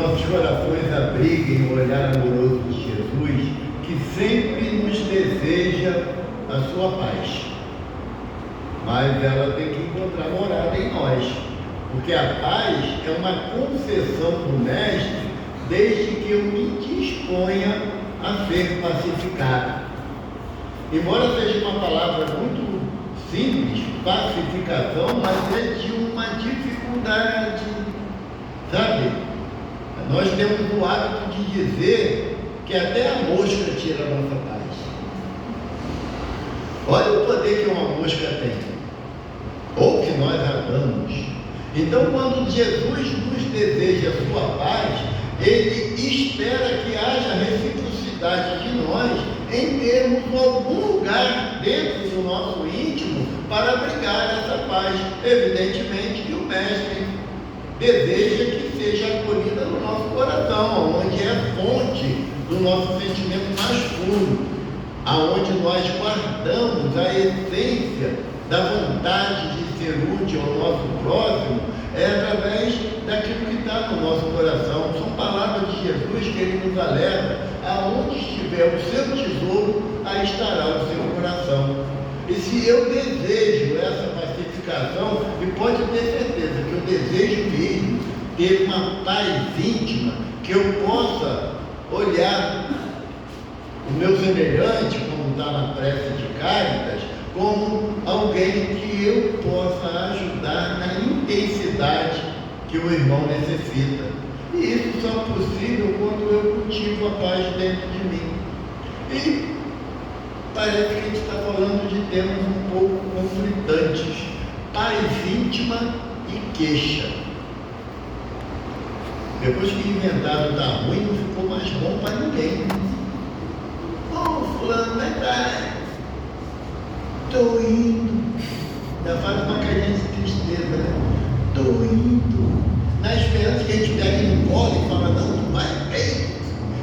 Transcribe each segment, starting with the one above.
nossos corações abriguem o olhar amoroso de Jesus, que sempre nos deseja a sua paz. Mas ela tem que encontrar morada em nós, porque a paz é uma concessão do Mestre, desde que eu me disponha a ser pacificado. Embora seja uma palavra muito simples, pacificação, mas é de uma dificuldade, sabe? Nós temos o hábito de dizer que até a mosca tira a nossa paz. Olha o poder que uma mosca tem, ou que nós a damos. Então, quando Jesus nos deseja a sua paz, Ele espera que haja reciprocidade de nós em termos algum lugar dentro do nosso íntimo para abrigar essa paz. Evidentemente que o Mestre deseja que seja acolhida no nosso coração, onde é a fonte do nosso sentimento mais puro, aonde nós guardamos a essência da vontade de ser útil ao nosso próximo, é através daquilo que está no nosso coração. São palavras de Jesus que Ele nos alerta: aonde estiver o seu tesouro, aí estará o seu coração. E se eu desejo essa pacificação, e pode ter certeza que eu desejo mesmo ter uma paz íntima, que eu possa olhar o meu semelhante, como está na prece de Cáritas, como alguém que eu possa ajudar na intensidade que o irmão necessita. E isso só é possível quando eu cultivo a paz dentro de mim. E parece que a gente está falando de temas um pouco conflitantes: paz íntima e queixa. Depois que inventaram da ruim, não ficou mais bom para ninguém. Fulano, estou indo. Ainda faz uma carinha de tristeza, né? Estou indo. Na esperança que a gente pega no colo e fala: não, tu vai bem,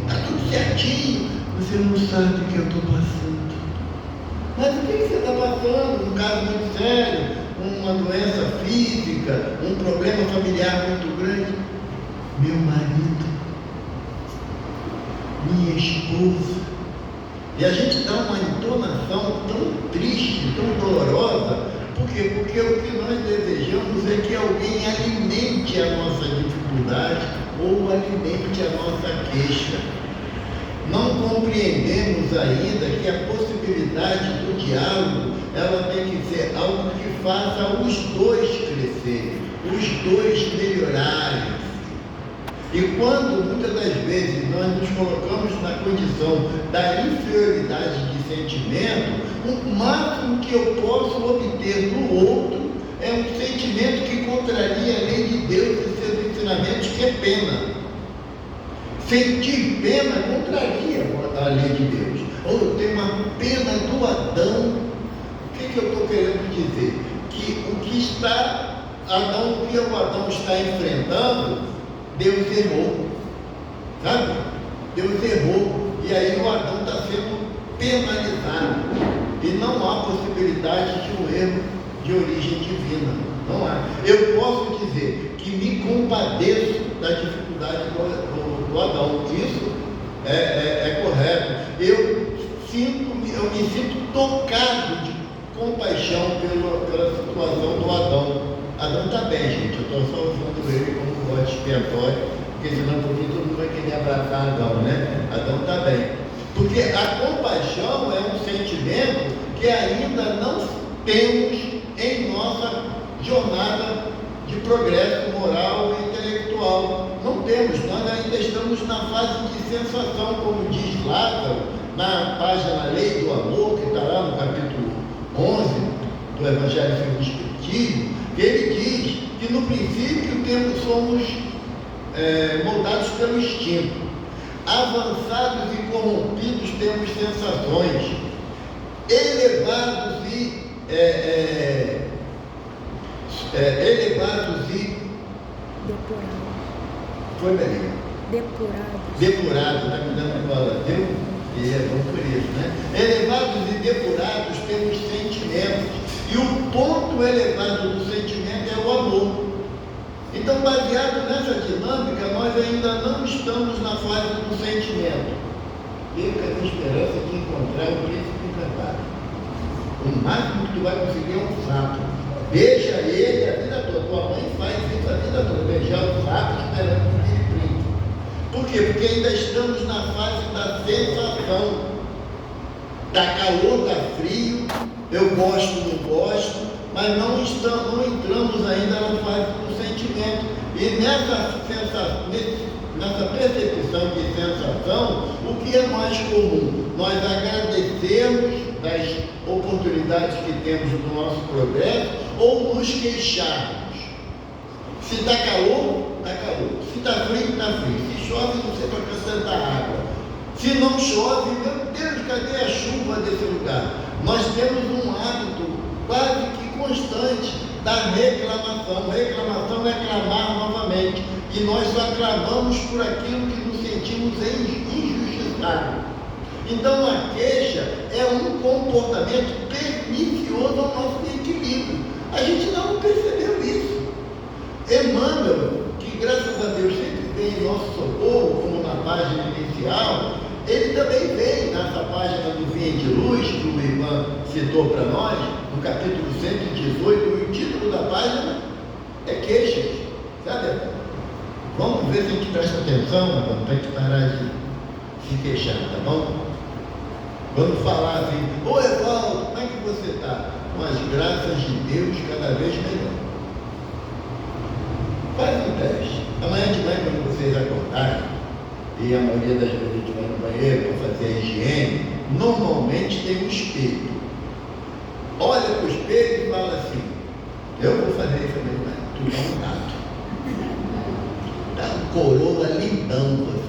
está tudo certinho. Você não sabe o que eu estou passando. Mas o que você está passando? Um caso muito sério, uma doença física, um problema familiar muito grande. Meu marido, minha esposa. E a gente dá uma entonação tão triste, tão dolorosa. Por quê? Porque o que nós desejamos é que alguém alimente a nossa dificuldade ou alimente a nossa queixa. Não compreendemos ainda que a possibilidade do diálogo, ela tem que ser algo que faça os dois crescerem, os dois melhorarem. E quando, muitas das vezes, nós nos colocamos na condição da inferioridade de sentimento, o máximo que eu posso obter do outro é um sentimento que contraria a lei de Deus e seus ensinamentos, que é pena. Sentir pena contraria a lei de Deus. Ou eu tenho uma pena do Adão. O que eu estou querendo dizer? Que o que o Adão está enfrentando, Deus errou, sabe? Deus errou, e aí o Adão está sendo penalizado, e não há possibilidade de um erro de origem divina, não há. Eu posso dizer que me compadeço da dificuldade do Adão, isso é correto. Eu me sinto tocado de compaixão pela situação do Adão. Adão está bem, gente, eu estou só usando ele como bode expiatório, porque senão todo mundo vai querer abraçar Adão, né? Adão está bem. Porque a compaixão é um sentimento que ainda não temos em nossa jornada de progresso moral e intelectual. Não temos, nós ainda estamos na fase de sensação, como diz Lázaro, na página Lei do Amor, que está lá no capítulo 11 do Evangelho segundo o Espiritismo, que ele diz que no princípio somos moldados pelo instinto. Avançados e corrompidos temos sensações. Elevados e depurados. Foi bem. Depurados, está me dando bola, deu? E é bom por isso, né? Elevados e depurados temos sentimentos. E o ponto elevado do sentimento é o amor. Então, baseado nessa dinâmica, nós nós ainda não estamos na fase do sentimento. Perca a esperança de encontrar o príncipe encantado. O máximo que tu vai conseguir é um sapo. Beija ele a vida toda. Tua mãe faz isso a vida toda. Beijar o sapo esperando que ele príncipe. Por quê? Porque ainda estamos na fase da sensação. Dá calor, dá frio, eu gosto, não gosto, mas não entramos ainda na fase do sentimento. E nessa percepção de sensação, o que é mais comum? Nós agradecemos das oportunidades que temos do nosso progresso ou nos queixarmos. Se está calor, está calor. Se está frio, está frio. Se chove, não sei para acrescentar água. Se não chove, meu Deus, cadê a chuva desse lugar? Nós temos um hábito quase que constante da reclamação. Reclamação é clamar novamente. E nós só clamamos por aquilo que nos sentimos injustiçados. Então a queixa é um comportamento pernicioso ao nosso equilíbrio. A gente não percebeu isso. Emmanuel, que graças a Deus sempre vem em nosso socorro, como na página inicial, ele também vem nessa página do Vinha de Luz, que o Ivan citou para nós, no capítulo 118, o título da página é queixas. Sabe? Vamos ver se a gente presta atenção, para a gente parar de se queixar, tá bom? Vamos falar assim, ô Evaldo, como é que você está? Com as graças de Deus cada vez melhor. Faz um teste. Amanhã de manhã, quando vocês acordarem, e a maioria das vezes a gente vai no banheiro para fazer a higiene, normalmente tem um espelho. Olha para o espelho e fala assim, eu vou fazer isso mesmo, mas tu é um gato. Dá um coroa lindão você.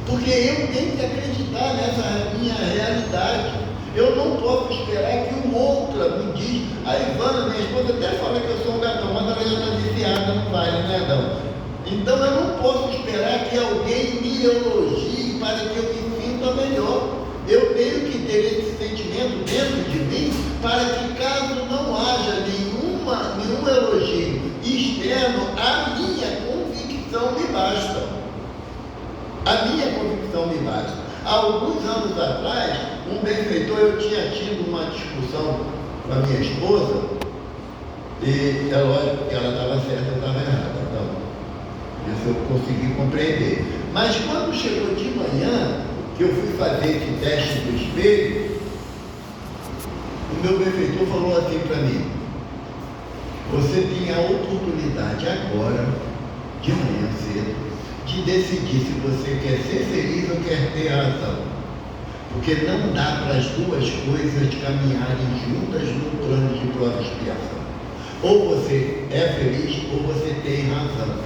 Porque eu tenho que acreditar nessa minha realidade. Eu não posso esperar que o outro me diz. A Ivana, minha esposa, até fala que eu sou um gatão, mas ela já está viciada, não vale, né, Adão? Então eu não posso esperar que alguém me elogie para que eu me sinta melhor. Eu tenho que ter esse sentimento dentro de mim para que, caso não haja nenhum elogio externo, a minha convicção me basta. A minha convicção me basta. Há alguns anos atrás, um benfeitor, eu tinha tido uma discussão com a minha esposa, e é lógico que ela estava certa, eu estava errada. Então, isso eu consegui compreender. Mas quando chegou de manhã, que eu fui fazer esse teste do espelho, o meu benfeitor falou assim para mim, você tem a oportunidade agora, de manhã cedo, de decidir se você quer ser feliz ou quer ter razão. Porque não dá para as duas coisas caminharem juntas no plano de prova e expiação. Ou você é feliz ou você tem razão.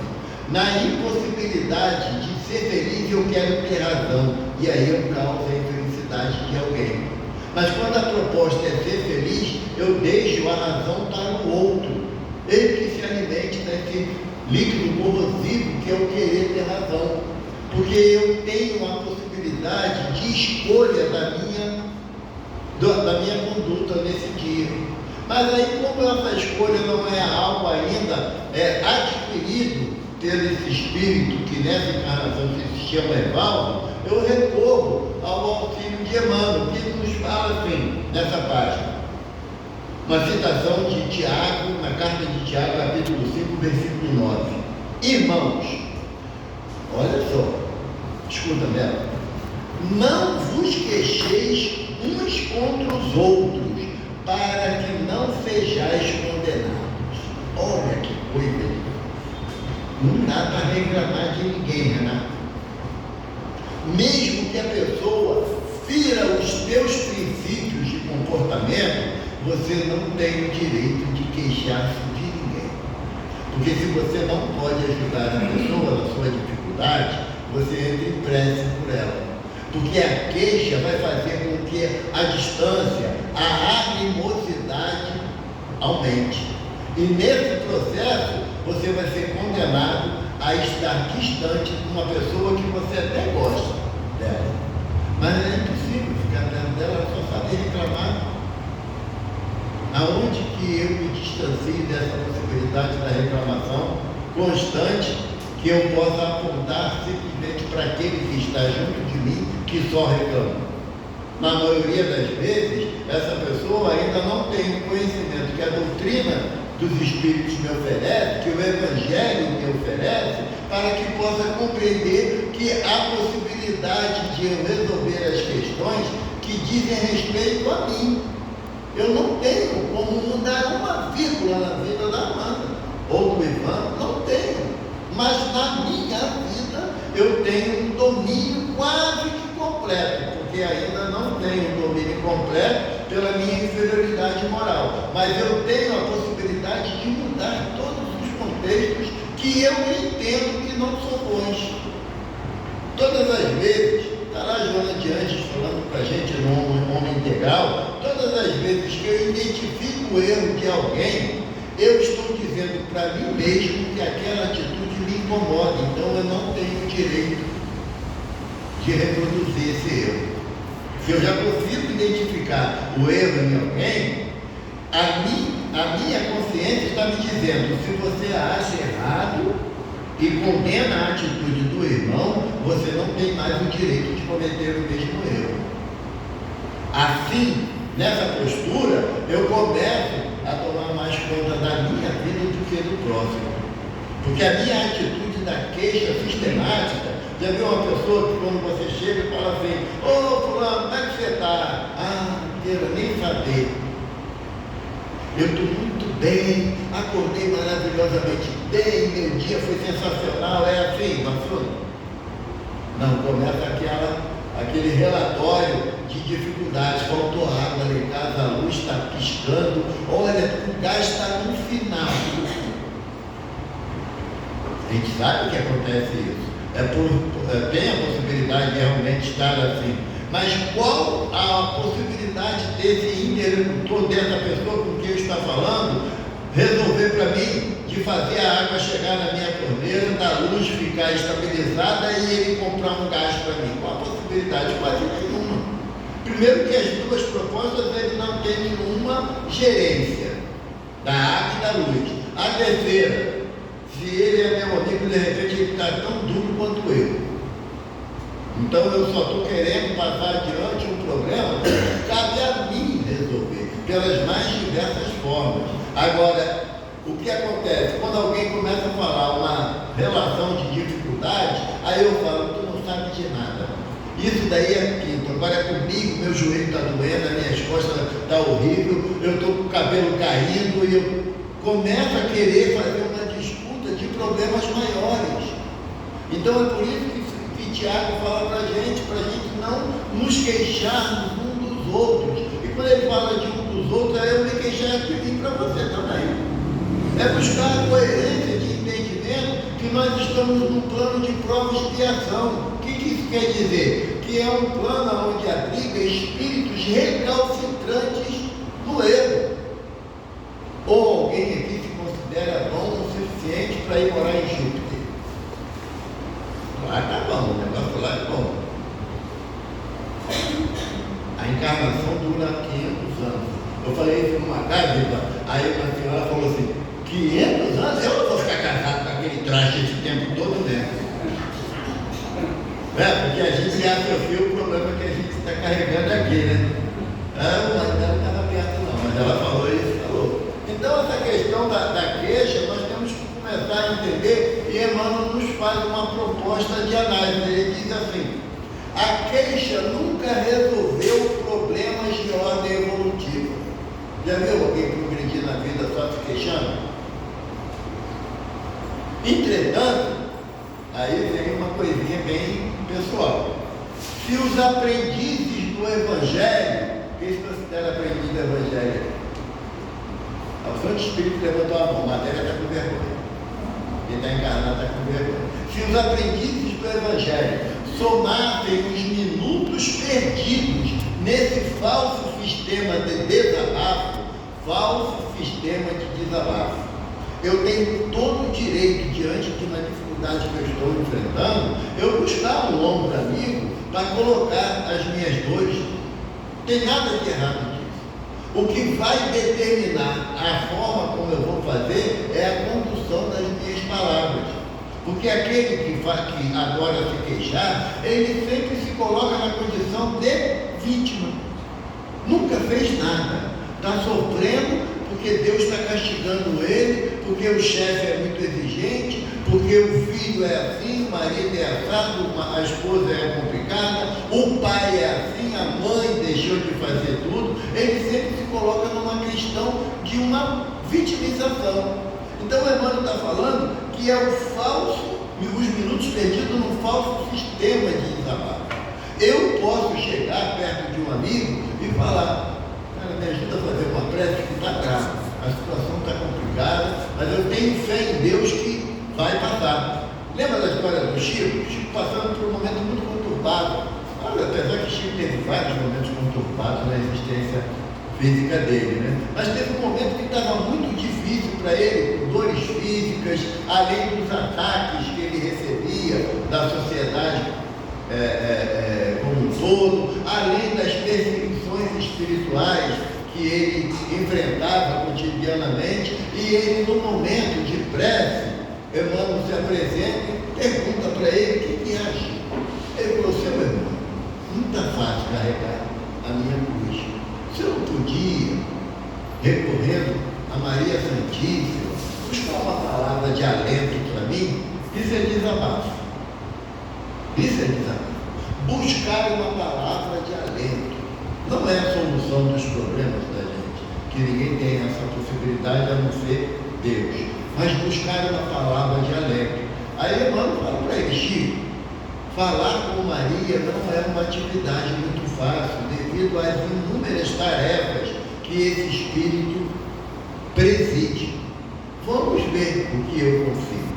Na impossibilidade de ser feliz, eu quero ter razão. E aí eu causo a infelicidade de alguém. Mas quando a proposta é ser feliz, eu deixo a razão para o outro. Ele que se alimente desse líquido corrosivo que é o querer ter razão. Porque eu tenho a possibilidade de escolha da minha conduta nesse dia. Mas aí, como essa escolha não é algo ainda adquirido pelo esse espírito que nessa encarnação se chama Evaldo, eu recorro ao auxílio de Emmanuel, que nos fala assim, nessa página. Uma citação de Tiago, na carta de Tiago, capítulo 5, versículo 9. Irmãos, olha só, escuta, Bela. Não vos queixeis uns contra os outros, para que não sejais condenados. Olha que coisa. Não dá para reclamar de ninguém, Renato. Mesmo que a pessoa fira os teus princípios de comportamento, você não tem o direito de queixar-se de ninguém. Porque se você não pode ajudar a pessoa na sua dificuldade, você entra em prece por ela. Porque a queixa vai fazer com que a distância, a animosidade aumente. E nesse processo, você vai ser condenado a estar distante de uma pessoa que você até gosta dela. Mas é impossível ficar perto dela, ela só sabe reclamar. Aonde que eu me distancio dessa possibilidade da reclamação constante, que que eu possa apontar simplesmente para aquele que está junto de mim, que só reclama. Na maioria das vezes, essa pessoa ainda não tem o conhecimento que a doutrina dos Espíritos me oferece, que o Evangelho me oferece, para que possa compreender que há possibilidade de eu resolver as questões que dizem respeito a mim. Eu não tenho como mudar uma vírgula na vida da Amanda ou do Ivan, não tenho. Mas na minha vida eu tenho um domínio quase que completo, porque ainda não tenho um domínio completo pela minha inferioridade moral. Mas eu tenho a possibilidade de mudar todos os contextos que eu entendo que não são bons. Todas as vezes, está lá a Joana de Anjos falando para a gente no Homem Integral, todas as vezes que eu identifico o erro de alguém, eu estou dizendo para mim mesmo que aquela atitude me incomoda, então eu não tenho o direito de reproduzir esse erro. Se eu já consigo identificar o erro em alguém, a minha consciência está me dizendo, se você acha errado e condena a atitude do irmão, você não tem mais o direito de cometer o mesmo erro. Assim, nessa postura, eu começo a tomar mais conta da minha vida do que do próximo. Porque a minha atitude da queixa sistemática, já viu uma pessoa que quando você chega e fala assim, ô fulano, como é que você está? Ah, não quero nem saber. Eu estou muito bem, acordei maravilhosamente bem, meu dia foi sensacional, é assim, passou? Não, começa aquele relatório de dificuldades, faltou água lá em casa, a luz está piscando, olha, o gás está no final. A gente sabe o que acontece isso. Tem a possibilidade de realmente estar assim. Mas qual a possibilidade desse interlocutor, dessa pessoa com quem eu estou falando, resolver para mim de fazer a água chegar na minha torneira, da luz ficar estabilizada e ele comprar um gás para mim? Qual a possibilidade? Quase nenhuma. Primeiro que as duas propostas ele não tem nenhuma gerência da água e da luz. A terceira, se ele é meu amigo, de repente ele está tão duro quanto eu. Então eu só estou querendo passar adiante um problema que cabe a mim resolver, pelas mais diversas formas. Agora, o que acontece? Quando alguém começa a falar uma relação de dificuldade, aí eu falo, tu não sabe de nada. Isso daí é quinto. Agora comigo, meu joelho está doendo, as minhas costas estão horrível, eu estou com o cabelo caindo e eu começo a querer fazer uma disputa de problemas maiores. Então é por isso que Tiago fala para a gente não nos queixarmos uns dos outros. E quando ele fala de um dos outros, é eu me queixar de mim para você também. É buscar a coerência de entendimento que nós estamos num plano de prova e expiação. O que isso quer dizer? Que é um plano onde abriga espíritos recalcitrantes do erro. Ou alguém aqui se considera bom o suficiente para ir morar em Júpiter? Lá tá bom, o negócio lá é bom. A encarnação dura 500 anos. Eu falei isso numa casa, aí uma senhora falou assim, 500 anos? Eu não vou ficar casado com aquele traje esse tempo todo mesmo. Porque a gente já sofreu o problema que a gente está carregando aqui, né? Mas ela não estava perto não, mas ela falou isso, falou. Então essa questão da queixa, nós temos que começar a entender, e Emmanuel nos faz uma proposta de análise. Ele diz assim, a queixa nunca resolveu problemas de ordem evolutiva. Já viu alguém progredir na vida só se queixando? Entretanto, aí vem uma coisinha bem pessoal. Se os aprendizes do Evangelho, quem se considera aprendiz do Evangelho? O Santo Espírito levantou a mão, a matéria está com vergonha. Quem está encarnado está com vergonha. Se os aprendizes do Evangelho somassem os minutos perdidos nesse falso sistema de desabafo, eu tenho todo o direito, diante de uma dificuldade que eu estou enfrentando, eu buscar um ombro amigo para colocar as minhas dores. Não tem nada de errado nisso. O que vai determinar a forma como eu vou fazer é a condução das minhas palavras. Porque Porque aquele que adora se queixar, ele sempre se coloca na condição de vítima. Nunca fez nada. Está sofrendo porque Deus está castigando ele, porque o chefe é muito exigente, porque o filho é assim, o marido é assado, a esposa é complicada, o pai é assim, a mãe deixou de fazer tudo. Ele sempre se coloca numa questão de uma vitimização. Então o Emmanuel está falando que é o falso, os minutos perdidos num falso sistema de desabafo. Eu posso chegar perto de um amigo e falar: cara, me ajuda a fazer uma prece que está grave, a situação está complicada, mas eu tenho fé em Deus que vai passar. Lembra da história do Chico? O Chico passando por um momento muito conturbado. Olha, apesar que Chico teve vários momentos conturbados na existência física dele, né? Mas teve um momento que estava muito difícil para ele, com dores físicas, além dos ataques que ele recebia da sociedade como um todo, além das perseguições espirituais que ele enfrentava cotidianamente. E ele, no momento de prece, Emmanuel se apresenta e pergunta para ele o que acha. Ele falou: seu irmão, não está fácil carregar a minha cruz. Se eu não podia, recorrendo a Maria Santíssima, buscar uma palavra de alento para mim, isso é desabafo. Isso é desabafo. Buscar uma palavra de alento não é a solução dos problemas da gente, que ninguém tem essa possibilidade a não ser Deus. Mas buscar uma palavra de alento. Aí Emmanuel fala para ele: Chico, falar com Maria não é uma atividade muito fácil, devido às inúmeras tarefas que esse Espírito preside. Vamos ver o que eu consigo.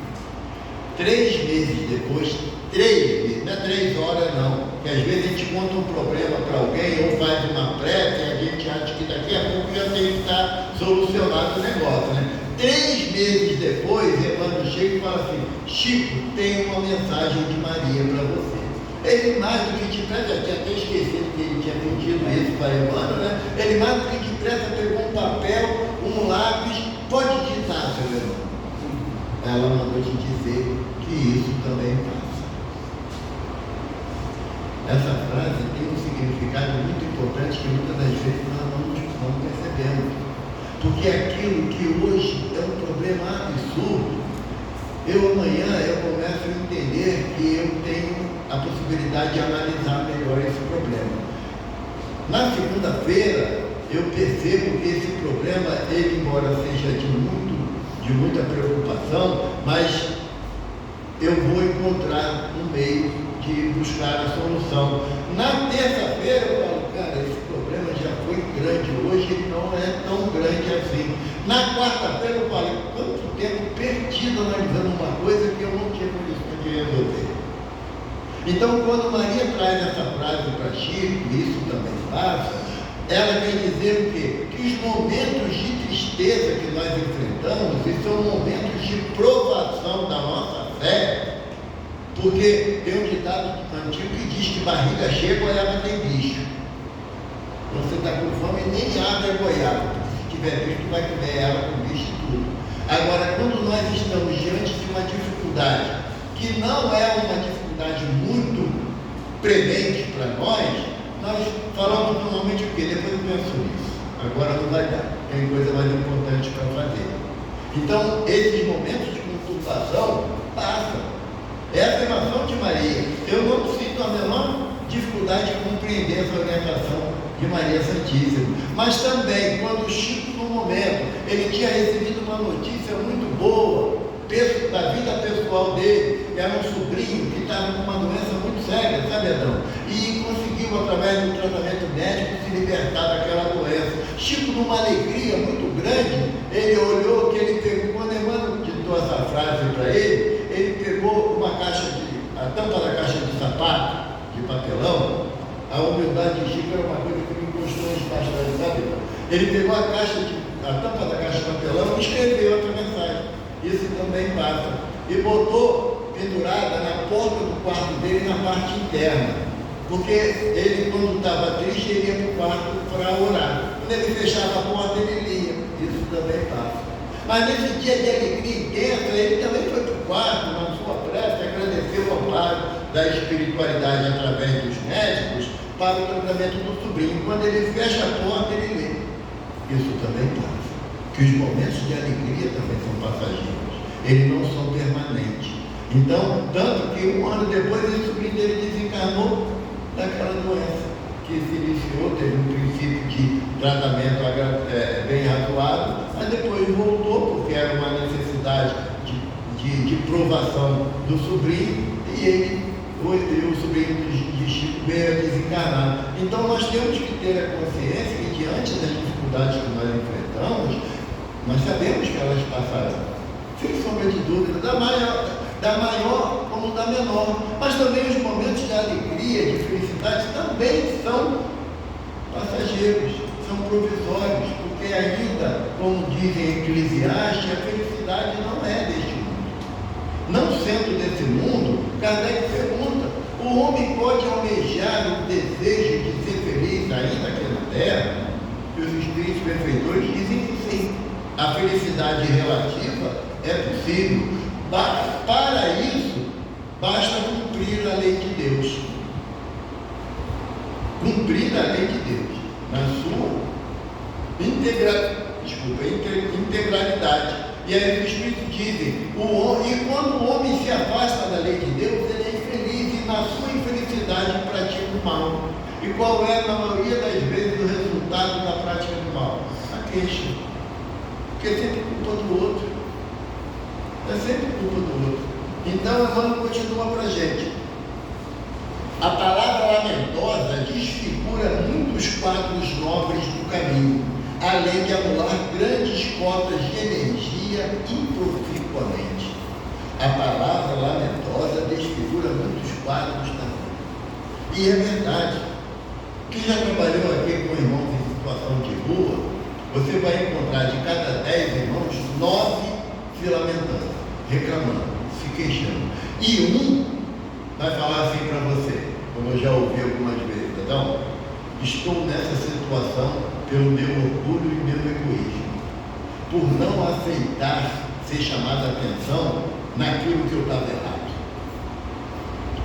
3 meses depois, 3 meses, não é 3 horas não, porque às vezes a gente conta um problema para alguém ou faz uma prece e a gente acha que daqui a pouco já tem que estar solucionado o negócio, né? 3 meses depois, Emmanuel chega e fala assim: Chico, tem uma mensagem de Maria para você. Ele, mais do que depressa, eu tinha até esquecido que ele tinha pedido isso para Emmanuel, né? Ele, mais do que depressa, pegou um papel, um lápis: pode ditar, seu irmão. Ela mandou te dizer que isso também passa. Essa frase tem um significado muito importante que muitas das vezes nós não percebemos. Porque aquilo que hoje é um problema absurdo, amanhã eu começo a entender que eu tenho a possibilidade de analisar melhor esse problema. Na segunda-feira, eu percebo que esse problema, ele, embora seja de muita preocupação, mas eu vou encontrar um meio de buscar a solução. Na terça-feira, eu falo: cara, esse problema já foi grande, hoje ele não é tão grande assim. Na quarta-feira, eu falo: quanto tempo perdido analisando uma coisa que eu não tinha condições de resolver. Então, quando Maria traz essa frase para Chico, isso também passa, ela vem dizer o quê? Que os momentos de tristeza que nós enfrentamos, e são momentos de provação da nossa fé, porque tem um ditado antigo que diz que barriga cheia, goiaba tem bicho. Você está com fome e nem abre a goiaba, porque se tiver bicho, vai comer ela com bicho e tudo. Agora, quando nós estamos diante de uma dificuldade, que não é uma dificuldade muito premente para nós falamos normalmente o quê? Depois eu penso nisso. Agora não vai dar. Tem coisa mais importante para fazer. Então, esses momentos de conturbação passam. É a afirmação de Maria. Eu não sinto a menor dificuldade de compreender essa orientação de Maria Santíssima. Mas também, quando Chico, no momento, ele tinha recebido uma notícia muito boa da vida pessoal dele, que era um sobrinho que estava com uma doença muito séria, sabe, Adão? E conseguiu, através do tratamento médico, se libertar daquela doença. Chico, numa alegria muito grande, ele olhou que ele pegou, quando Emmanuel ditou essa frase para ele pegou a tampa da caixa de sapato, de papelão. A humildade de Chico era uma coisa que me constrange bastante, sabe? Ele pegou a tampa da caixa de papelão e escreveu outra mensagem. Isso também passa. E botou pendurada na porta do quarto dele, na parte interna. Porque ele, quando estava triste, ele ia para o quarto para orar. Quando ele fechava a porta, ele lia. Isso também passa. Mas nesse dia de alegria intensa, ele também foi para o quarto, na sua prece, espiritualidade através dos médicos para o tratamento do sobrinho. Quando ele fecha a porta, ele lê. Isso também passa. Que os momentos de alegria também são passageiros. Eles não são permanentes. Então, tanto que 1 ano depois, esse sobrinho dele desencarnou daquela doença que se iniciou, teve um princípio de tratamento bem razoável, mas depois voltou, porque era uma necessidade de provação do sobrinho, e o sobrinho de Chico veio a desencarnar. Então nós temos que ter a consciência que diante das dificuldades que nós enfrentamos, nós sabemos que elas passarão, sem sombra de dúvida, da maior como da menor, mas também os momentos de alegria, de felicidade também são passageiros, são provisórios, porque ainda, como dizem Eclesiastes, a felicidade não é deste mundo. Não sendo desse mundo, Kardec pergunta: o homem pode almejar o desejo de ser feliz ainda aqui na Terra? E os espíritos benfeitores dizem que sim. A felicidade relativa é possível. Para isso, basta cumprir a lei de Deus. Cumprir a lei de Deus na sua integralidade. E aí os Espíritos dizem, e quando o homem se afasta da lei de Deus, ele é infeliz e na sua infelicidade pratica o mal. E qual é, na maioria das vezes, o resultado da prática do mal? A queixa. Porque é sempre culpa do outro. É sempre culpa do outro. Então, Emmanuel continua para a gente. A palavra lamentosa desfigura muitos quadros nobres do caminho, além de anular grandes cotas de energia improficuamente. A palavra lamentosa desfigura muitos quadros da vida. E é verdade. Quem já trabalhou aqui com irmãos em situação de rua, você vai encontrar de cada 10 irmãos, 9 se lamentando, reclamando, se queixando. E um vai falar assim para você, como eu já ouvi algumas vezes: então, estou nessa situação pelo meu orgulho e meu egoísmo, por não aceitar ser chamado a atenção naquilo que eu estava errado.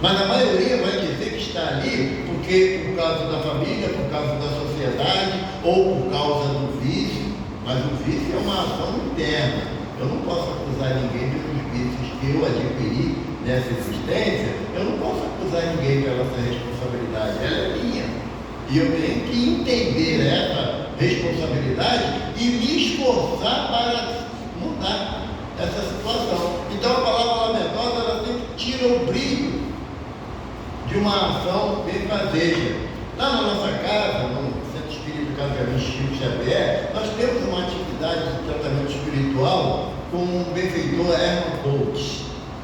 Mas a maioria vai dizer que está ali porque por causa da família, por causa da sociedade ou por causa do vício. Mas o vício é uma ação interna. Eu não posso acusar ninguém pelos vícios que eu adquiri nessa existência. Eu não posso acusar ninguém pela essa responsabilidade. Ela é minha. E eu tenho que entender essa responsabilidade e me esforçar para mudar essa situação. Então a palavra lamentosa, ela sempre tira o brilho de uma ação benfazeja. Lá na nossa casa, no Centro Espírita Casamento Chico Xavier, nós temos uma atividade de tratamento espiritual com o benfeitor Herman Coates,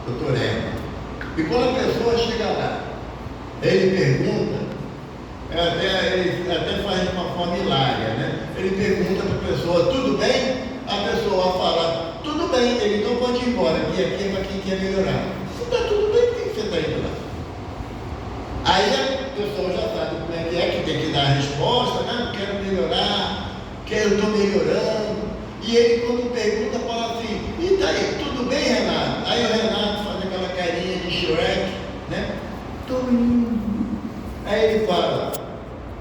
Dr. Herman. E quando a pessoa chega lá, ele pergunta, ele até faz de uma forma hilária, né? Ele pergunta para a pessoa: tudo bem? A pessoa fala: tudo bem. Ele: então pode ir embora, que aqui é para quem quer melhorar. Se está tudo bem, por que você está indo lá? Aí a pessoa já sabe como é que tem que dar a resposta: não, quero melhorar, estou melhorando. E ele, quando pergunta, fala assim: e daí, tudo bem, Renato? Aí o Renato faz aquela carinha de Shrek, né? Estou indo. Aí ele fala: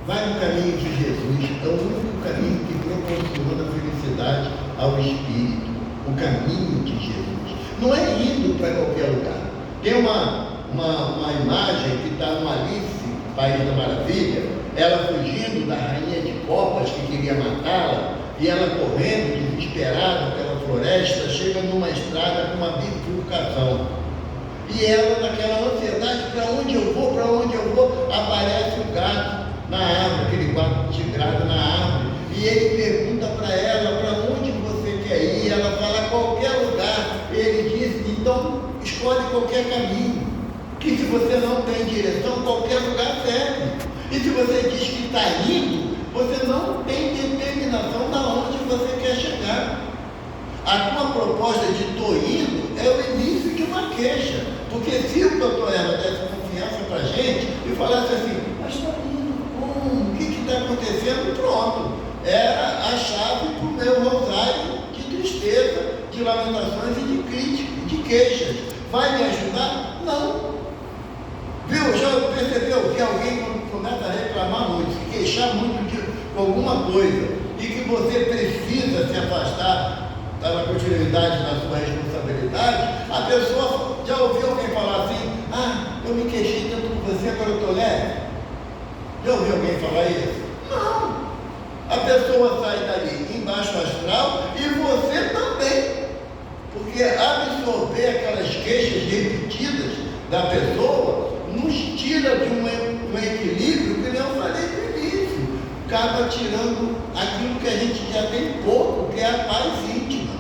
vai no caminho de Jesus. É o único caminho que proporciona felicidade ao espírito. O caminho de Jesus. Não é indo para qualquer lugar. Tem uma imagem que está no Alice, País da Maravilha, ela fugindo da rainha de copas que queria matá-la, e ela correndo desesperada pela floresta, chega numa estrada com uma bifurcação. E ela, naquela ansiedade: para onde eu vou, aparece o gato na árvore, aquele gato tigrado na árvore. E ele pergunta para ela: para onde você quer ir? Ela fala: qualquer lugar. Ele diz: então escolhe qualquer caminho, que se você não tem direção, qualquer lugar serve. E se você diz que está indo, você não tem determinação de onde você quer chegar. A tua proposta de estou indo é o início de uma queixa. Porque se o doutor Herman desse confiança para a gente e falasse assim: mas está indo como? O que está acontecendo? Pronto. Era a chave para o meu rosário de tristeza, de lamentações e de críticas, de queixas. Vai me ajudar? Não. Viu? Já percebeu que alguém quando começa a reclamar muito, se queixar muito de alguma coisa e que você precisa se afastar, dar a continuidade na sua responsabilidade, a pessoa já ouviu alguém falar assim: ah, eu me queixei tanto com você, agora eu estou leve? Já ouviu alguém falar isso? Não. A pessoa sai dali em baixo astral e você também. Porque absorver aquelas queixas repetidas da pessoa nos tira de um equilíbrio que eu falei no início. Acaba tirando aquilo que a gente já tem pouco, que é a paz íntima.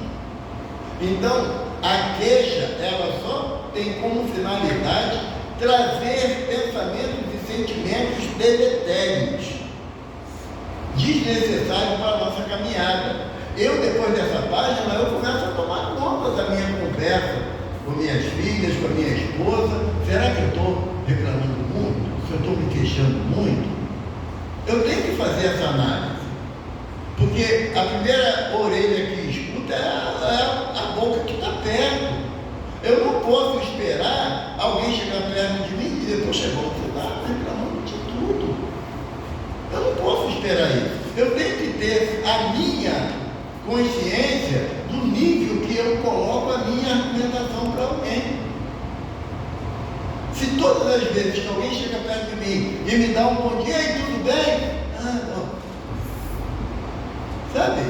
Então, a queixa, ela só tem como finalidade trazer pensamentos e sentimentos deletérios, desnecessários para a nossa caminhada. Eu, depois dessa página, eu começo a tomar conta da minha conversa com minhas filhas, com a minha esposa. Será que eu estou reclamando muito? Se eu estou me queixando muito? Eu tenho que fazer essa análise. Porque a primeira orelha que escuta é a boca que está perto. Eu não posso esperar alguém chegar perto de mim e dizer: poxa, você está reclamando de tudo. Eu não posso esperar isso. Eu tenho que ter a minha consciência do nível que eu coloco a minha argumentação para alguém. Se todas as vezes que alguém chega perto de mim e me dá um bom dia, e tudo bem? Não. Sabe?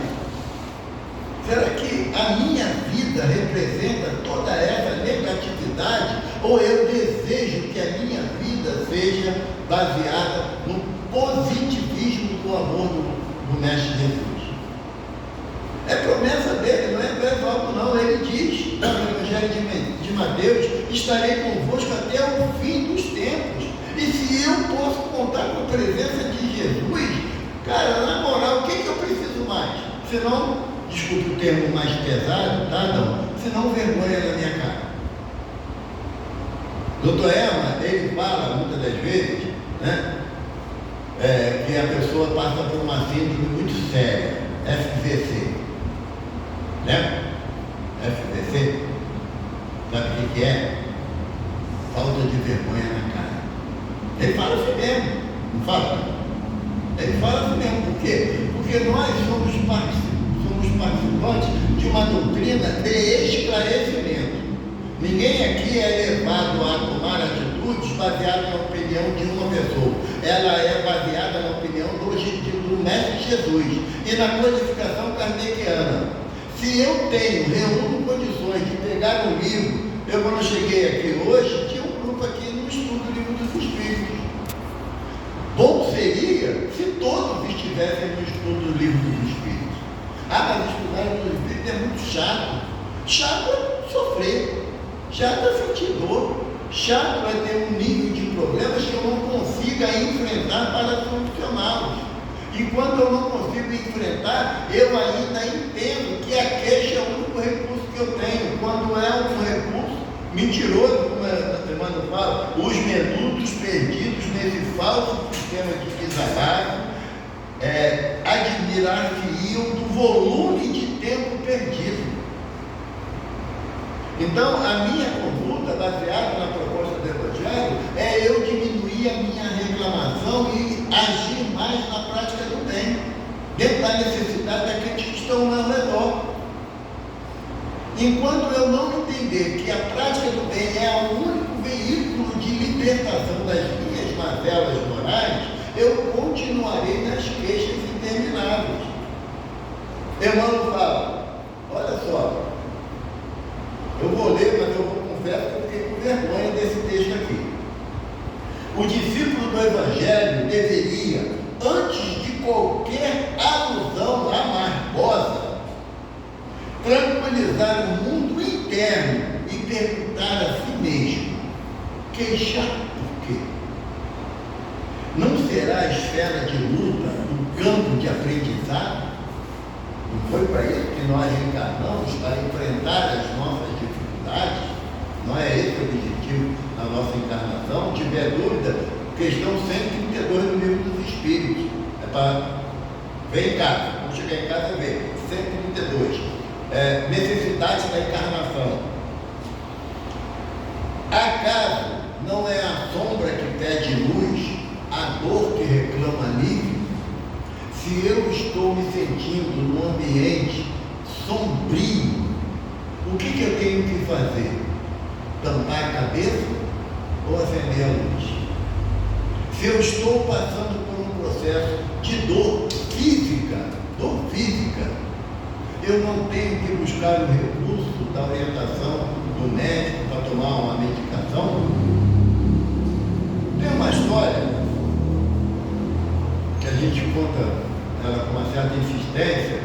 Será que a minha vida representa toda essa negatividade? Ou eu desejo que a minha vida seja baseada no positivismo do amor do Mestre Jesus? É promessa dele, não é verbo alto não. Ele diz no Evangelho de Mateus: estarei convosco até o fim dos tempos. E se eu posso contar com a presença de Jesus, cara, na moral, o que eu preciso mais? Senão, desculpe o termo mais pesado, tá? Não, senão vergonha na minha cara. Dr. Ema, ele fala muitas das vezes, né, que a pessoa passa por uma síndrome muito séria, FVC. Né? FVC, sabe o que é? Falta de vergonha na cara. Ele fala assim mesmo, não fala? Ele fala assim mesmo, por quê? Porque nós somos participantes de uma doutrina de esclarecimento. Ninguém aqui é levado a tomar atitudes baseadas na opinião de uma pessoa. Ela é baseada na opinião do Mestre Jesus e na codificação kardeciana. Se eu reúno condições de pegar um livro, eu quando cheguei aqui hoje, tinha um grupo aqui no estudo do Livro dos Espíritos. Bom seria se todos estivessem no estudo do Livro dos Espíritos. Ah, mas estudar o Livro dos Espíritos é muito chato. Chato é sofrer, chato é sentir dor, chato é ter um nível de problemas que eu não consiga enfrentar para solucioná-los. E quando eu não consigo enfrentar, eu ainda entendo que a queixa é o único recurso que eu tenho. Quando é um recurso mentiroso, como a semana fala, os menudos perdidos nesse falso sistema de desagravo, admirar-se-iam do volume de tempo perdido. Então, a minha conduta, baseada na proposta do Evangelho, é eu diminuir a minha reclamação e agir mais na prática do bem, dentro da necessidade daqueles que estão ao meu redor. Enquanto eu não entender que a prática do bem é o único veículo de libertação das minhas mazelas morais, eu continuarei nas queixas intermináveis. Emmanuel fala, olha só, eu vou ler, mas eu vou confessar que eu fiquei com vergonha desse texto aqui. O discípulo do Evangelho deveria, antes de qualquer alusão amargosa, tranquilizar o mundo interno e perguntar a si mesmo: queixar por quê? Não será a esfera de luta um campo de aprendizado? Não foi para isso que nós reencarnamos, para enfrentar as nossas dificuldades? Não é esse o objetivo da nossa encarnação? Se tiver dúvida, questão 132 do Livro dos Espíritos. É para ver em casa, vamos chegar em casa e ver. 132. Necessidade da encarnação. Acaso não é a sombra pede luz, a dor que reclama alívio. Se eu estou me sentindo num ambiente sombrio, o que eu tenho que fazer? Tampar a cabeça ou acender a luz? Se eu estou passando por um processo de dor física, eu não tenho que buscar o recurso da orientação do médico para tomar uma medicação? Tem uma história que a gente conta ela com uma certa insistência.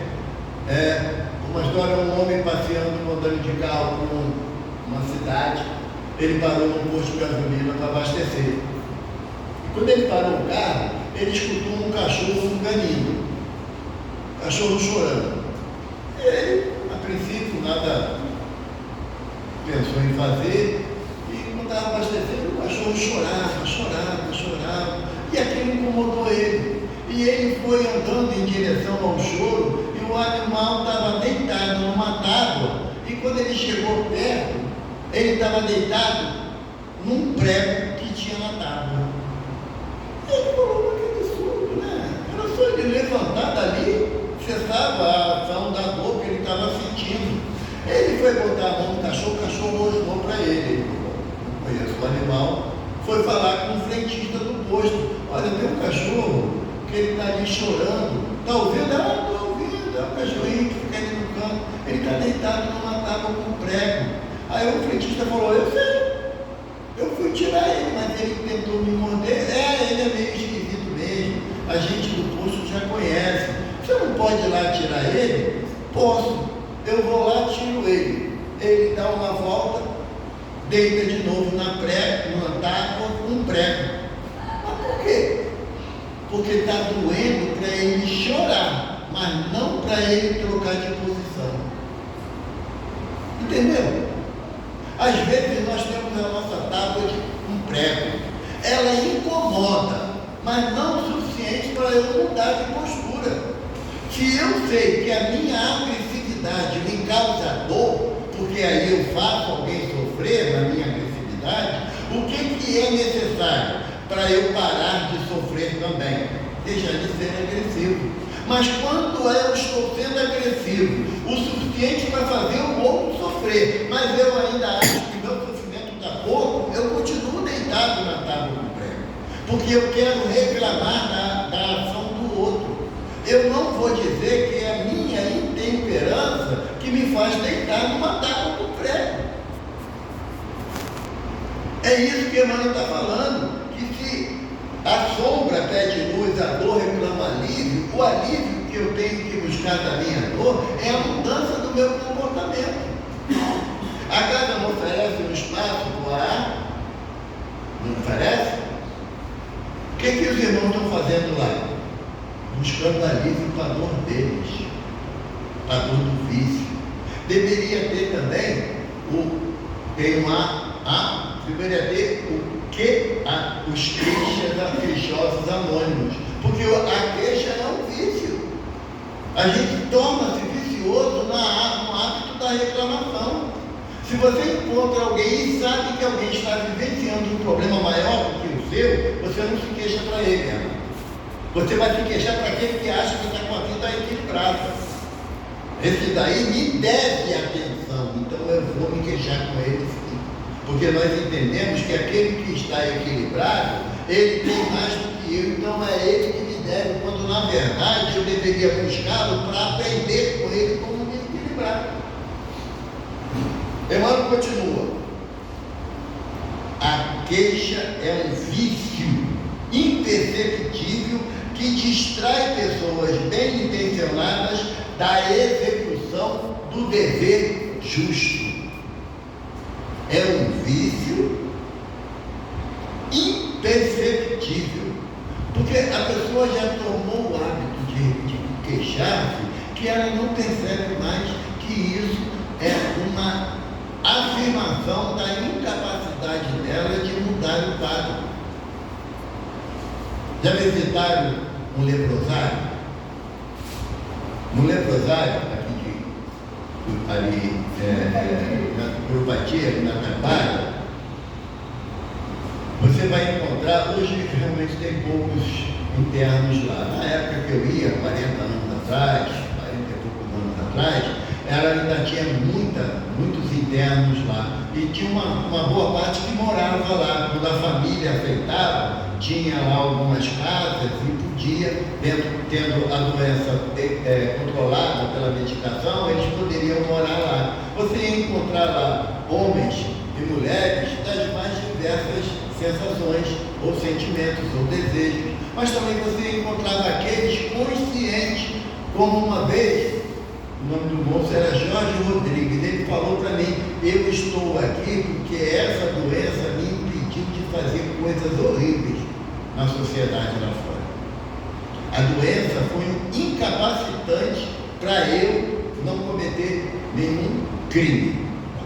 Uma história de um homem passeando, andando de carro por uma cidade. Ele parou num posto de gasolina para abastecer. E quando ele parou o carro, ele escutou um cachorro, um caninho. Cachorro chorando. Ele, a princípio, nada pensou em fazer. E quando estava abastecendo, o cachorro chorava. E aquilo incomodou ele. E ele foi andando em direção ao choro, e o animal estava deitado numa tábua. E quando ele chegou perto, ele estava deitado num prego que tinha na tábua. Ele falou: mas que absurdo, né? Era só ele levantar dali, cessava a ação da dor que ele estava sentindo. Ele foi botar a mão no cachorro, o cachorro rosnou para ele. Ele falou: não conheço o animal. Foi falar com o frentista do posto: olha, tem um cachorro que ele está ali chorando. Está ouvindo? Ah, estou ouvindo. É o cachorrinho que fica ali no canto. Ele está deitado numa tábua com prego. Aí o frentista falou: eu sei. Eu fui tirar ele, mas ele tentou me morder. Ele é meio esquisito mesmo. A gente do posto já conhece. Você não pode ir lá tirar ele? Posso. Eu vou lá, tiro ele. Ele dá uma volta, deita de novo na tábua com um prego. Mas por quê? Porque está doendo para ele chorar, mas não para ele trocar de posição. Entendeu? Às vezes nós temos a nossa tábua de um prego. Ela incomoda, mas não o suficiente para eu mudar de postura. Se eu sei que a minha agressividade me causa dor, porque aí eu faço alguém sofrer na minha agressividade, o que é necessário para eu parar de sofrer também? Deixar de ser agressivo. Mas quando eu estou sendo agressivo o suficiente para fazer o outro sofrer, mas eu ainda acho que meu sofrimento está pouco, eu continuo deitado na tábua do prego, porque eu quero reclamar da ação do outro. Eu não vou dizer que é a minha intemperança que me faz deitar numa tábua do prego. É isso que Emmanuel está falando, que se a sombra pede luz, a dor reclama alívio, o alívio que eu tenho que buscar da minha dor é a mudança do meu comportamento. A casa não oferece um espaço para o ar? Não oferece? O que os irmãos estão fazendo lá? Buscando alívio para a dor deles, para a dor do vício. Deveria ter também deveria ter os queixosos anônimos, porque a queixa é um vício. A gente torna-se vicioso no hábito da reclamação. Se você encontra alguém e sabe que alguém está vivenciando um problema maior do que o seu, você não se queixa para ele, né? Você vai se queixar para aquele que acha que está com a vida equilibrada. Esse daí me deve atenção, então eu vou me queixar com ele sim. Porque nós entendemos que aquele que está equilibrado, ele tem mais do que eu, então é ele que me deve, quando na verdade eu deveria buscá-lo para aprender com ele como me equilibrar. Emmanuel continua: a queixa é um vício imperceptível que distrai pessoas bem intencionadas da execução do dever justo. É um vício imperceptível, porque a pessoa já tomou o hábito de queixar-se, que ela não percebe mais que isso é uma afirmação da incapacidade dela de mudar o quadro. Já visitaram um leprosário? No leprosário, ali na Curupatia, na Tampara, você você vai encontrar, hoje realmente tem poucos internos lá. Na época que eu ia, 40 anos atrás, 40 e poucos anos atrás, ainda tinha muitos internos lá. E tinha uma boa parte que morava lá. Quando a família aceitava, tinha lá algumas casas e podia, tendo a doença controlada pela medicação, eles poderiam morar lá. Você ia encontrar lá homens e mulheres das mais diversas sensações, ou sentimentos, ou desejos. Mas também você ia encontrar aqueles conscientes, como uma vez, o nome do moço era Jorge Rodrigues, ele falou para mim: eu estou aqui porque essa doença me impediu de fazer coisas horríveis na sociedade lá fora. A doença foi um incapacitante para eu não cometer nenhum crime lá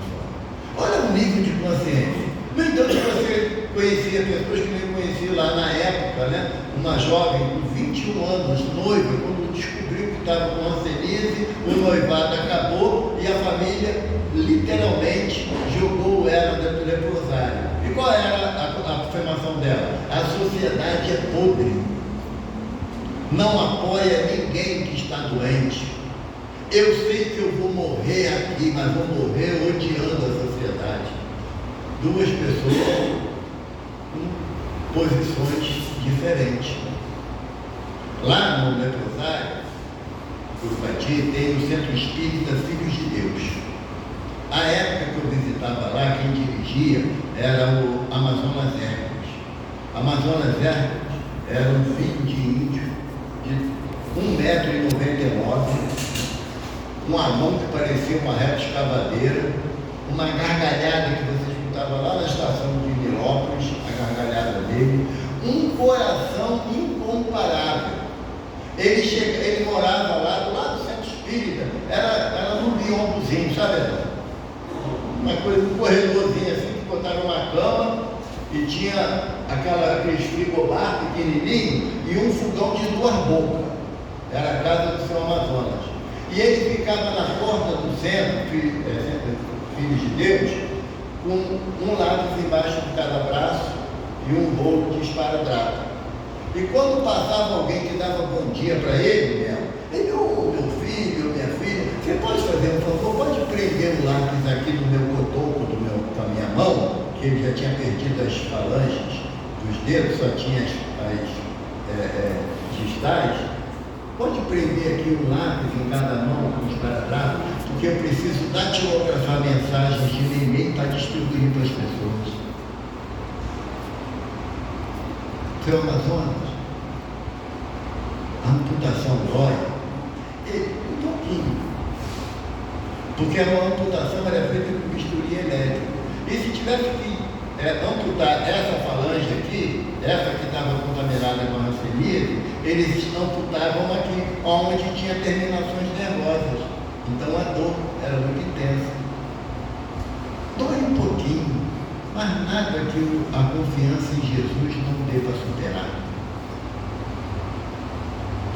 fora. Olha o nível de consciência. No entanto, você conhecia pessoas que me conheciam lá na época, né? Uma jovem com 21 anos, noiva, quando descobriu que estava com hanseníase, o noivado acabou e a família literalmente jogou ela dentro do leprosário. E qual era a afirmação dela? A sociedade é podre, não apoia ninguém que está doente. Eu sei que eu vou morrer aqui, mas vou morrer odiando a sociedade. Duas pessoas com posições diferentes. Lá no leprosário, Curupati, tem o Centro Espírita Filhos de Deus. A época que eu visitava lá, quem dirigia era o Amazonas Hércules. Amazonas Hércules era um filho de índio de 1,99 m, uma mão que parecia uma reta escavadeira, uma gargalhada que você escutava lá na estação de Nilópolis, a gargalhada dele, um coração incomparável. Ele morava lá do lado do Centro Espírita, era no biombozinho, sabe? Uma coisa, um corredorzinho assim, que botaram uma cama e tinha aqueles frigobar pequenininho e um fogão de 2 bocas. Era a casa do seu Amazonas. E ele ficava na porta do centro, Filhos de Deus, com um lápis embaixo de cada braço e um bolo de esparadrapo. E quando passava alguém que dava bom dia para ele, ele, meu filho, minha filha, você pode fazer um favor, pode prender o lápis aqui no meu cotoco, com a minha mão, que ele já tinha perdido as falanges dos dedos, só tinha as distais. Pode prender aqui um lápis em cada mão com esparadrapo, porque eu preciso datilografar mensagens de e-mail para distribuir para as pessoas. Seu Amazonas, a amputação dói um pouquinho, porque a amputação era feita com bisturi elétrico. E se tivesse que amputar essa falange aqui, essa que estava contaminada com a hanseníase, eles amputavam aqui, onde tinha terminações nervosas. Então a dor era muito intensa. Dói um pouquinho, mas nada que a confiança em Jesus não deva superar.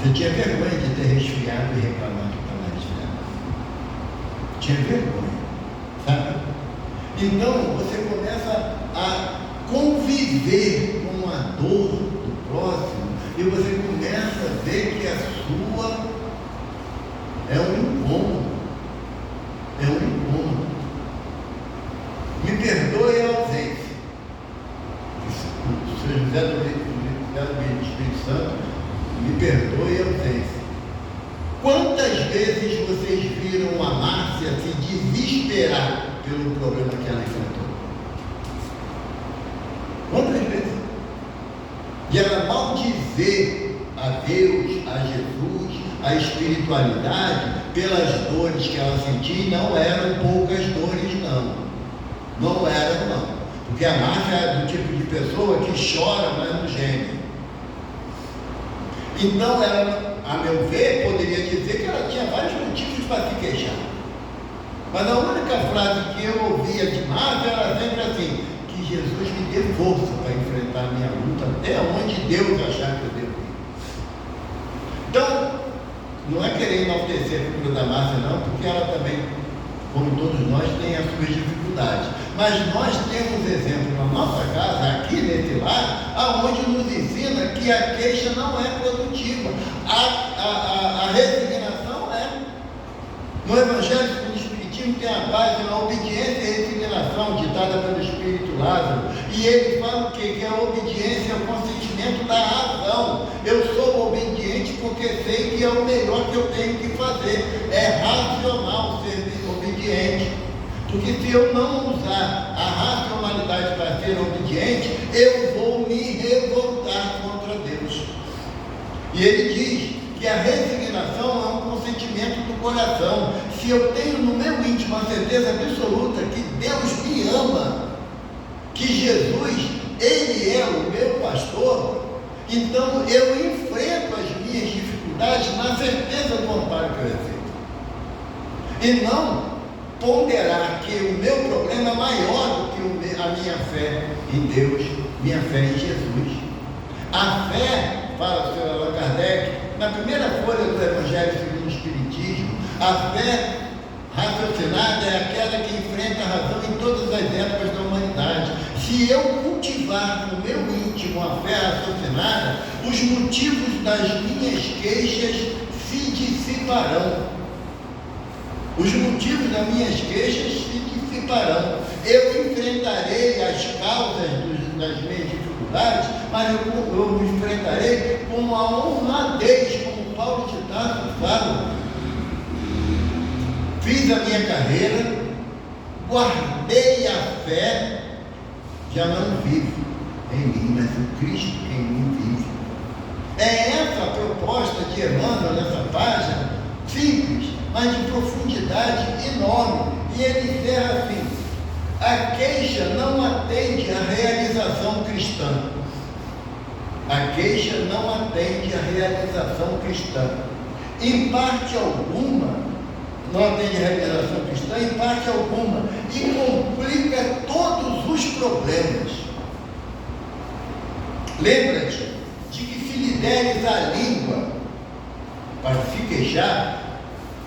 Você tinha vergonha de ter resfriado e reclamado que estava resfriado. Tinha vergonha, sabe? Então você começa a conviver com a dor do próximo e você começa a ver que a sua é um incômodo. É um incômodo. Me perdoe a ausência. O Sr. José do Espírito Santo, me perdoe a ausência. Quantas vezes vocês viram a Márcia se desesperar pelo problema que ela enfrentou? Quantas vezes? E ela maldizer a Deus, a Jesus, a espiritualidade pelas dores que ela sentia, e não eram poucas dores, não. Não era, não. Porque a Márcia é do tipo de pessoa que chora, mas não geme. Então, ela, a meu ver, poderia dizer que ela tinha vários motivos para se queixar. Mas a única frase que eu ouvia de Márcia era sempre assim: que Jesus me dê força para enfrentar a minha luta até onde Deus achar que eu devo ir. Então, não é querer enaltecer a figura da Márcia, não, porque ela também, como todos nós, tem as suas dificuldades. Mas nós temos exemplo na nossa casa, aqui nesse lar, aonde nos ensina que a queixa não é produtiva. A resignação é. No Evangelho segundo o Espiritismo tem a base na obediência e resignação, ditada pelo Espírito Lázaro. E ele fala o quê? Que a obediência é o consentimento da razão. Eu sou obediente porque sei que é o melhor que eu tenho que fazer. É racional ser obediente. Porque se eu não usar a racionalidade para ser obediente, eu vou me revoltar contra Deus. E ele diz que a resignação é um consentimento do coração. Se eu tenho no meu íntimo a certeza absoluta que Deus me ama, que Jesus, Ele é o meu pastor, então eu enfrento as minhas dificuldades na certeza do amparo que eu recebo. E não ponderar que o meu problema é maior do que a minha fé em Deus, minha fé em Jesus. A fé, fala o Sr. Allan Kardec, na primeira folha do Evangelho segundo o Espiritismo, a fé raciocinada é aquela que enfrenta a razão em todas as épocas da humanidade. Se eu cultivar no meu íntimo a fé raciocinada, os motivos das minhas queixas se dissiparão. Os motivos das minhas queixas se dissiparão. Eu enfrentarei as causas das minhas dificuldades, mas eu me enfrentarei com uma honradez, como Paulo de Tarso fala. Fiz a minha carreira, guardei a fé, já não vivo em mim, mas o Cristo em mim vive. É essa a proposta de Emmanuel nessa página, simples, mas de profundidade enorme. E ele encerra assim: a queixa não atende à realização cristã. A queixa não atende à realização cristã. Em parte alguma, não atende à realização cristã, em parte alguma, e complica todos os problemas. Lembra-te de que se lhe deres a língua para se queixar,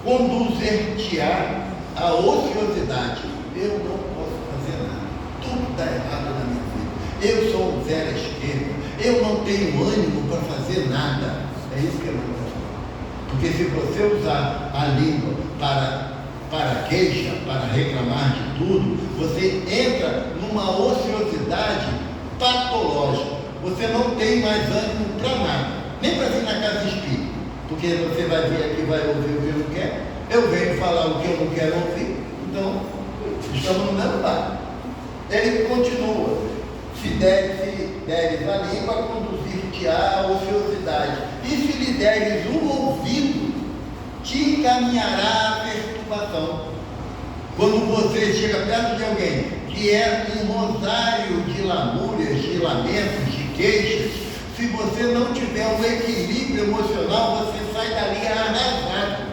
conduzir-te-á à ociosidade. Eu não posso fazer nada, tudo está errado na minha vida, eu sou um zero à esquerda, eu não tenho ânimo para fazer nada. É isso que eu não posso fazer. Porque se você usar a língua para queixa, para reclamar de tudo, você entra numa ociosidade patológica. Você não tem mais ânimo para nada, nem para vir na casa espírita. Porque você vai vir aqui, vai ouvir o que eu não quero, eu venho falar o que eu não quero ouvir, então estamos no mesmo lado. Ele continua: se deres a língua, conduzir-te-á à ociosidade, e se lhe deres o ouvido, te encaminhará à perturbação. Quando você chega perto de alguém que é um rosário de lamúrias, de lamentos, de queixas, se você não tiver um equilíbrio emocional, você sai dali arrasado.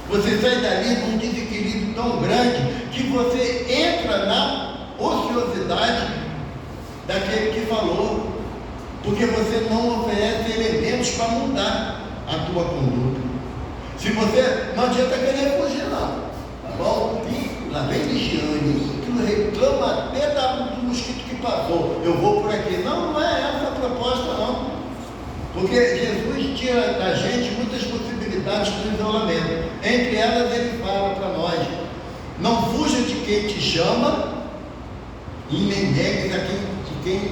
Você sai dali com um desequilíbrio tão grande que você entra na ociosidade daquele que falou, porque você não oferece elementos para mudar a tua conduta. Se você não adianta querer fugir, não, tá bom? E lá vem Ligiane, que reclama até do mosquito que passou. Eu vou por aqui. Não, não é essa a proposta, não. Porque Jesus tira da gente muitas possibilidades do isolamento. Entre elas, ele fala para nós: não fuja de quem te chama e nem negues a quem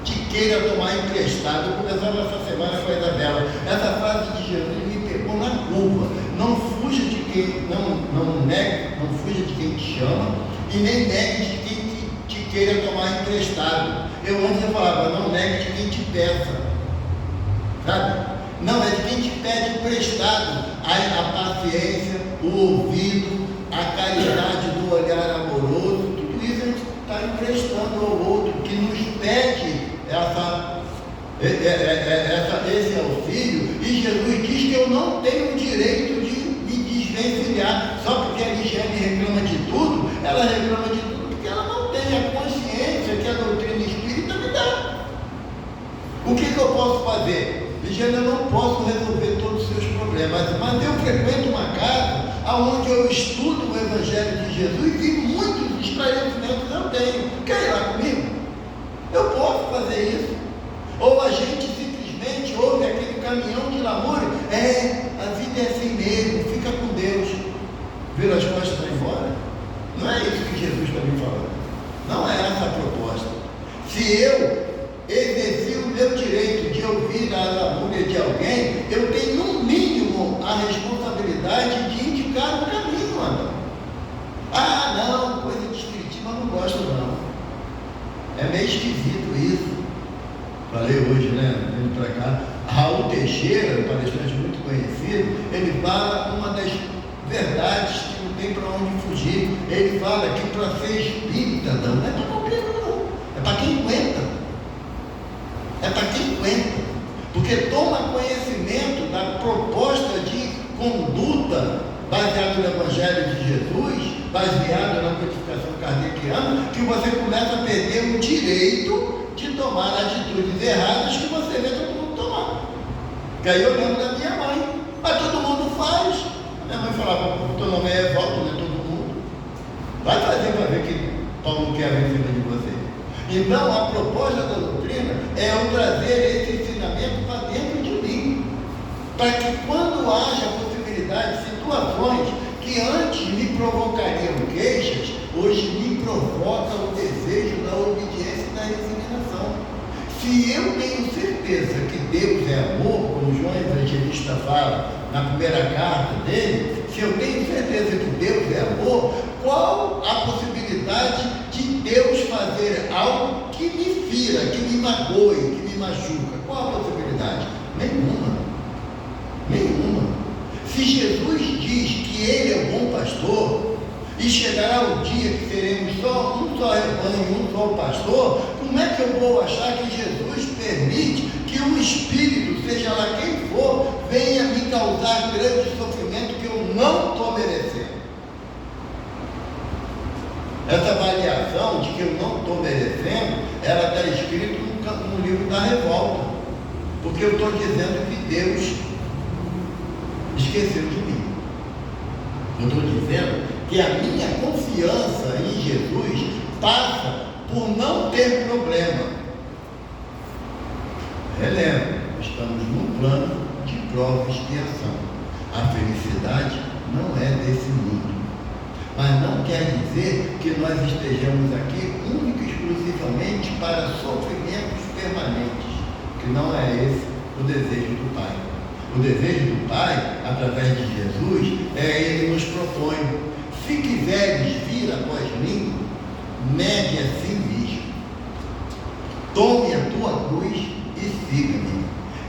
te queira tomar emprestado. Eu conversava essa semana com a Isabela. Essa frase de Jesus me pegou na curva. Não fuja de quem não fuja de quem te chama e nem negue de quem te queira tomar emprestado. Eu antes falava: não negue de quem te peça, sabe? Não, é de quem te pede emprestado a paciência, o ouvido, a caridade do olhar amoroso. Tudo isso a gente está emprestando ao outro, que nos pede esse auxílio. E Jesus diz que eu não tenho o direito de me desvencilhar. Só porque a Ligiane reclama de tudo, ela reclama de tudo porque ela não tem a consciência que a doutrina espírita me dá. O que eu posso fazer? Ligiane, eu não posso resolver todos os seus problemas, mas eu frequento uma casa onde eu estudo o Evangelho de Jesus e muitos esclarecimentos eu tenho. Quer ir lá comigo? Eu posso fazer isso. Ou a gente simplesmente ouve aquele caminhão de lamúrio, a vida é assim mesmo, fica com Deus, vira as costas e vai embora. Não é isso que Jesus está me falando. Não é essa a proposta. Se eu exerci o meu direito de ouvir a lamúria de alguém, eu tenho no mínimo a responsabilidade de indicar o caminho, mano. Ah, não, coisa de espiritismo eu não gosto não. É meio esquisito isso. Falei hoje, né, vindo para cá, Raul Teixeira, um palestrante muito conhecido, ele fala uma das verdades que não tem para onde fugir. Ele fala que para ser espírita não é para qualquer um, não. É para quem aguenta. É para quem aguenta. Porque toma conhecimento da proposta de conduta baseado no Evangelho de Jesus, baseado na codificação kardeciana, que você começa a perder o direito de tomar atitudes erradas que você vê todo mundo tomar. Que aí eu lembro da minha mãe, mas todo mundo faz. A minha mãe falava, o teu nome é Evaldo, não é todo mundo. Vai fazer para ver que Paulo não quer ver em cima de você. Então a proposta da doutrina é eu trazer esse ensinamento para dentro de mim, para que quando haja a possibilidade, situações que antes me provocariam queixas, hoje me provoca o desejo da obediência e da resignação. Se eu tenho certeza que Deus é amor, como João Evangelista fala na primeira carta dele, se eu tenho certeza que Deus é amor, qual a possibilidade de Deus fazer algo que me fira, que me magoe, que me machuca? Qual a possibilidade? Nenhuma. Nenhuma. Se Jesus diz que Ele é o bom pastor, e chegará o dia que teremos só um só rebanho, um só pastor, como é que eu vou achar que Jesus permite que o Espírito, seja lá quem for, venha me causar grande sofrimento que eu não estou merecendo? Essa avaliação de que eu não estou merecendo, ela está escrita no livro da revolta, porque eu estou dizendo que Deus esqueceu de mim. Eu estou dizendo que a minha confiança em Jesus passa por não ter problema. Relembro, estamos num plano de prova e expiação. A felicidade não é desse mundo. Mas não quer dizer que nós estejamos aqui única e exclusivamente para sofrimentos permanentes, que não é esse o desejo do Pai. O desejo do Pai, através de Jesus, Ele nos propõe: se quiseres vir após mim, negue a si mesmo, tome a tua cruz e siga-me.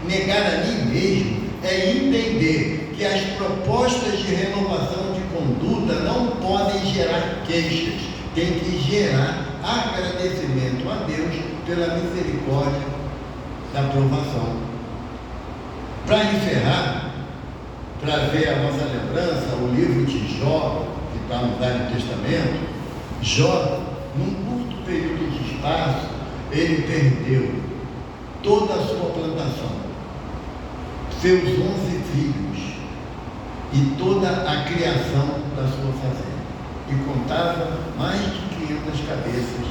Negar a mim mesmo é entender que as propostas de renovação de conduta não podem gerar queixas, tem que gerar agradecimento a Deus pela misericórdia da aprovação. Para encerrar, trazer a nossa lembrança o livro de Jó, que está no Velho Testamento. Jó, num curto período de espaço, ele perdeu toda a sua plantação, seus 11 filhos e toda a criação da sua fazenda, e contava mais de 500 cabeças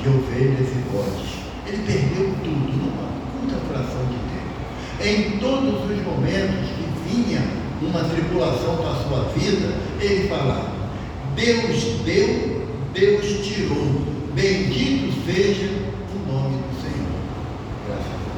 de ovelhas e bodes. Ele perdeu tudo numa curta fração de tempo. Em todos os momentos que vinha uma tribulação para a sua vida, ele falava: Deus deu, Deus tirou, bendito seja o nome do Senhor. Graças a Deus.